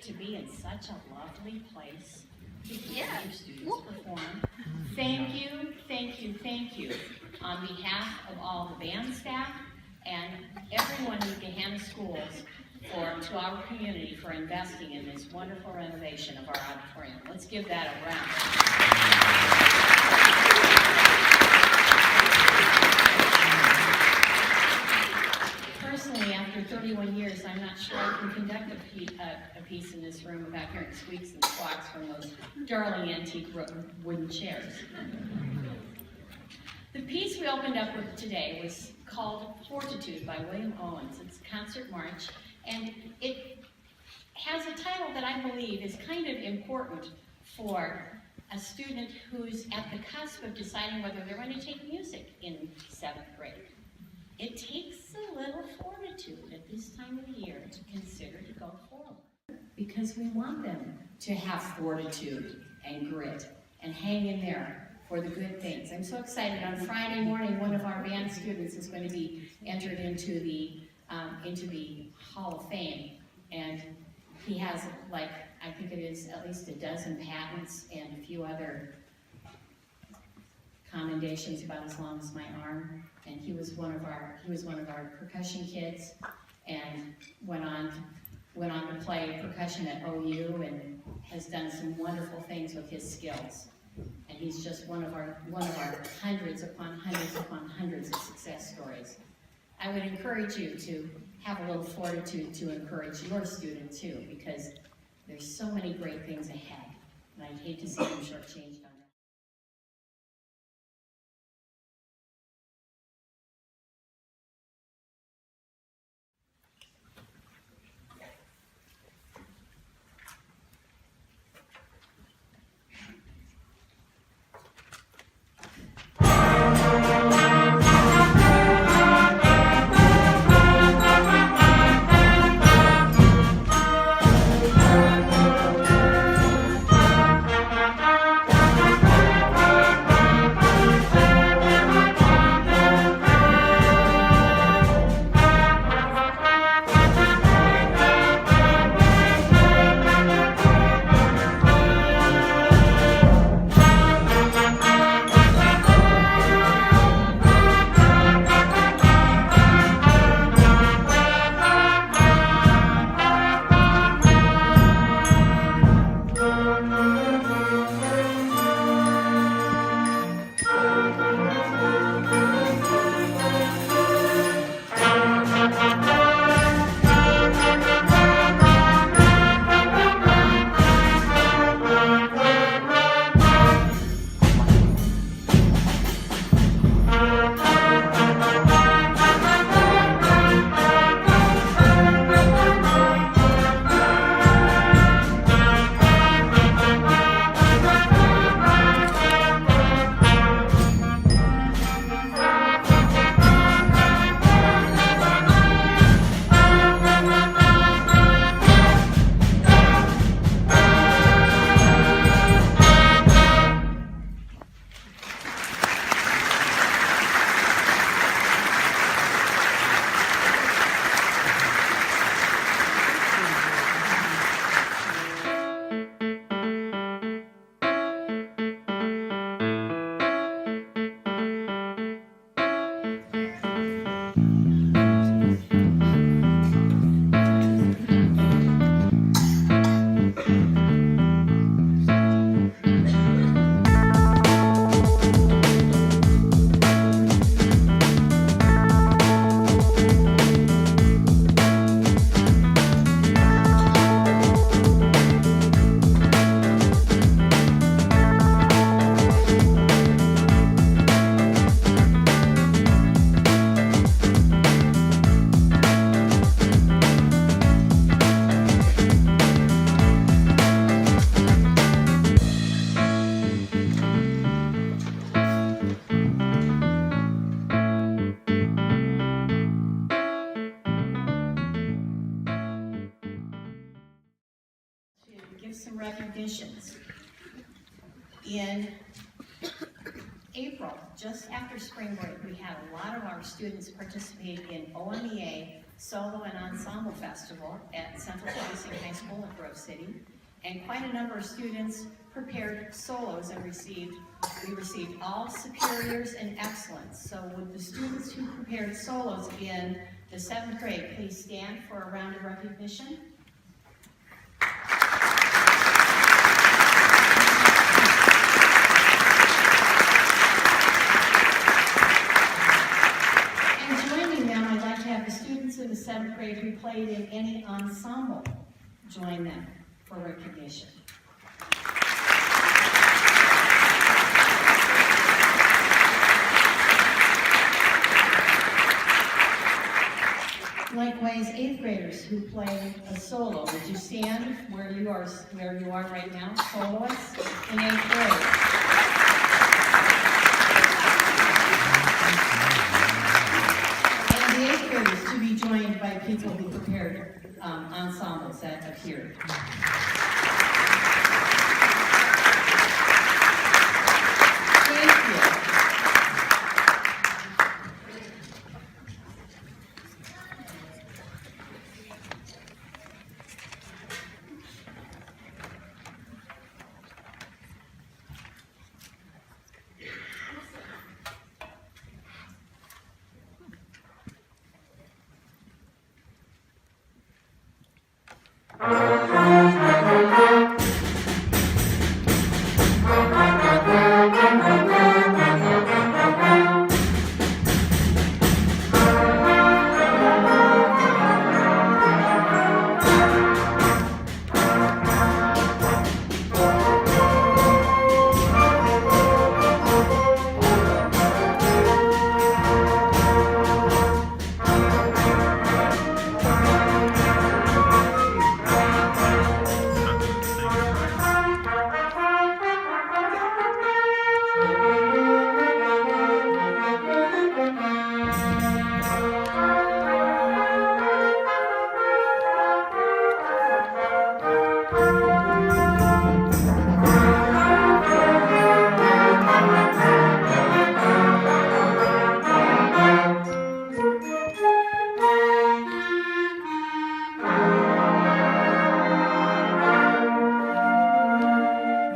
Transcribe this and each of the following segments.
to be in such a lovely place to hear your students perform. Thank you, thank you, thank you on behalf of all the band staff and everyone in Gahanna schools to our community for investing in this wonderful renovation of our auditorium. Let's give that a round. Personally, after 31 years, I'm not sure I can conduct a piece in this room without hearing squeaks and squawks from those darling antique wooden chairs. The piece we opened up with today was called Fortitude by William Owens. It's a concert march, and it has a title that I believe is kind of important for a student who's at the cusp of deciding whether they're going to take music in 7th grade. It takes a little fortitude at this time of the year to consider to go forward, because we want them to have fortitude and grit and hang in there for the good things. I'm so excited. On Friday morning, one of our band students is going to be entered into the Hall of Fame, and he has, like, I think it is at least a dozen patents and a few other commendations about as long as my arm. And he was one of our percussion kids, and went on to play percussion at OU and has done some wonderful things with his skills. And he's just one of our hundreds upon hundreds upon hundreds of success stories. I would encourage you to have a little fortitude to encourage your student too, because there's so many great things ahead, and I'd hate to see them shortchanged on that. Some recognitions. In April, just after spring break, we had a lot of our students participate in OMEA Solo and Ensemble Festival at Central Policing High School in Grove City. And quite a number of students prepared solos and we received all superiors and excellence. So would the students who prepared solos in the 7th grade please stand for a round of recognition? And joining them, I'd like to have the students in the 7th grade who played in any ensemble join them for recognition. Likewise, 8th graders who play a solo, would you stand where you are right now, soloists in 8th grade? And the 8th graders to be joined by people who prepared ensembles that appeared.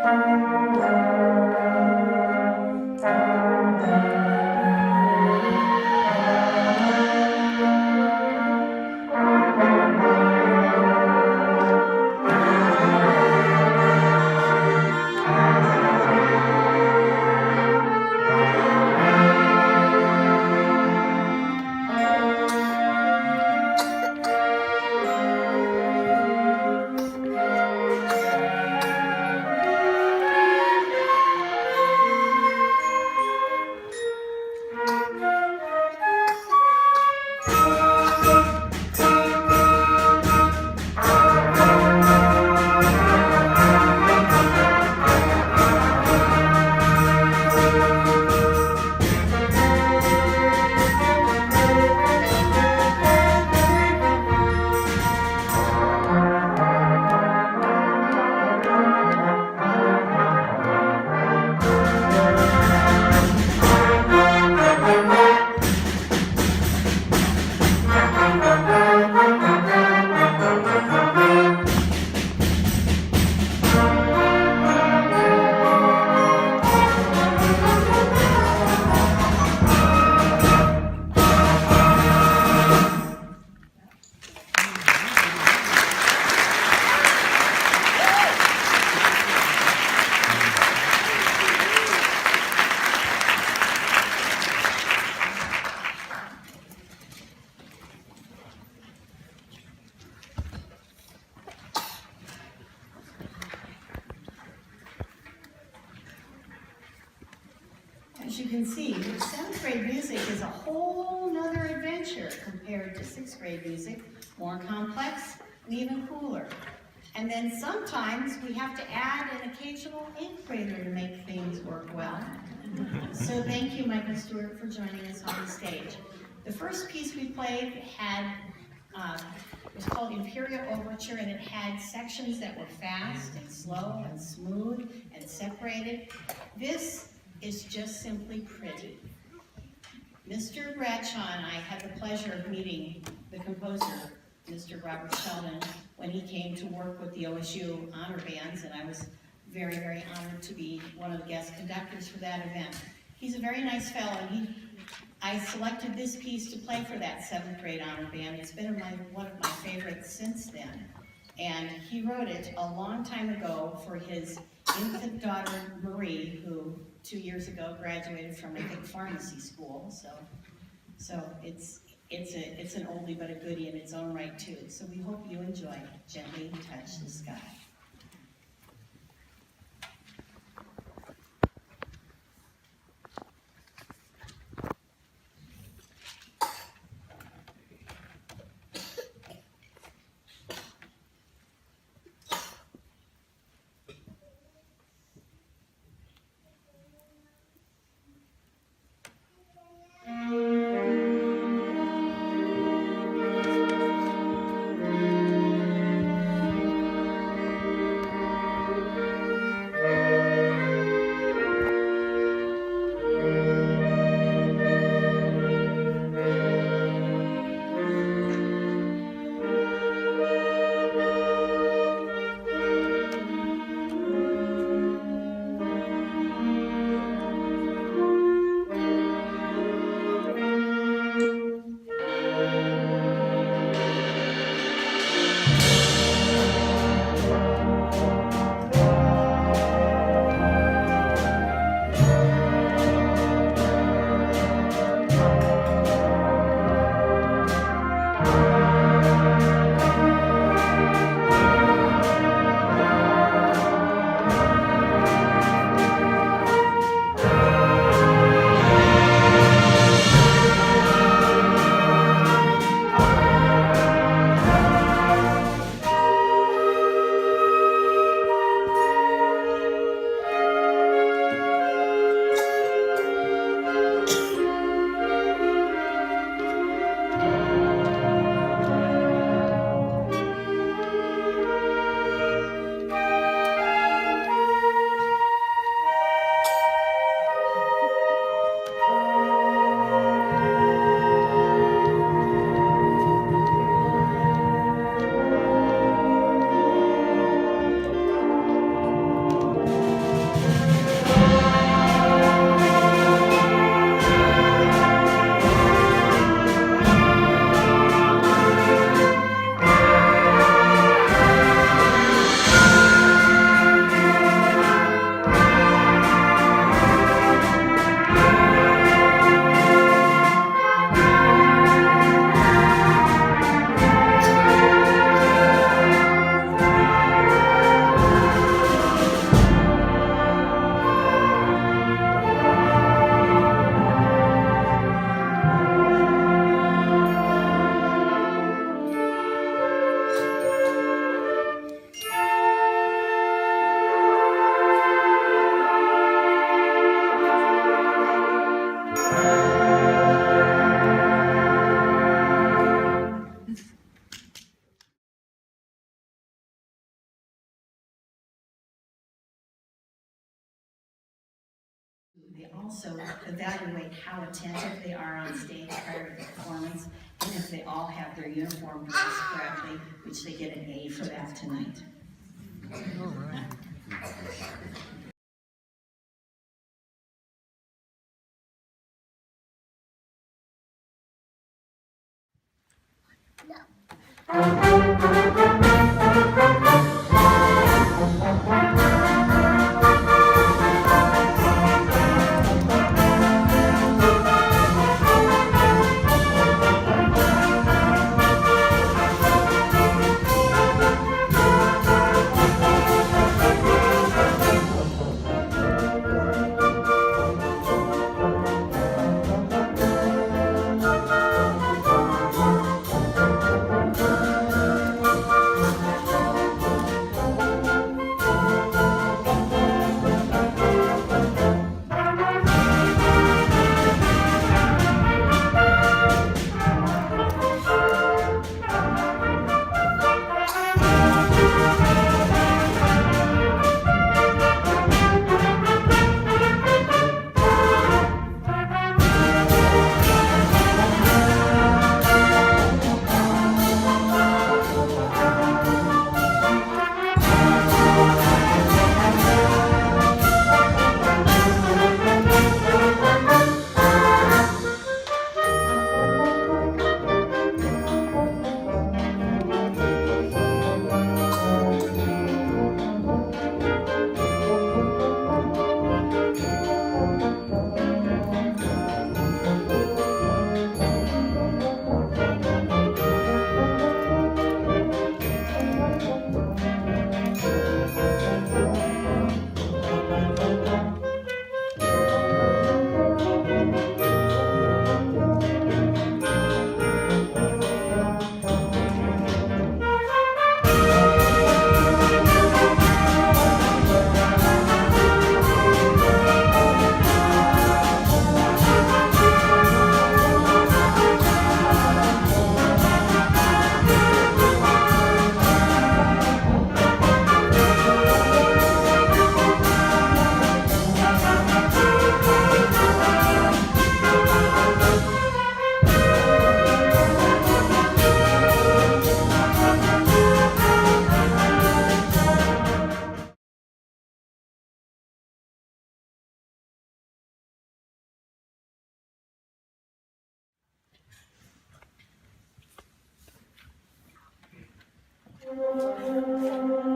Thank you. As you can see, 7th grade music is a whole nother adventure compared to 6th grade music, more complex and even cooler. And then sometimes we have to add an occasional 8th grader to make things work well. So thank you, Michael Stewart, for joining us on the stage. The first piece we played was called Imperial Overture, and it had sections that were fast and slow and smooth and separated. This is just simply pretty. Mr. Bradshaw and I had the pleasure of meeting the composer, Mr. Robert Sheldon, when he came to work with the OSU honor bands, and I was very, very honored to be one of the guest conductors for that event. He's a very nice fellow, and I selected this piece to play for that 7th grade honor band. It's been one of my favorites since then. And he wrote it a long time ago for his infant daughter, Marie, who 2 years ago graduated from, I think, pharmacy school. So it's an oldie but a goodie in its own right too. So we hope you enjoy Gently Touch the Sky. They also evaluate how attentive they are on stage prior to the performance, and if they all have their uniform dressed correctly, which they get an A for that tonight. All right. Thank you.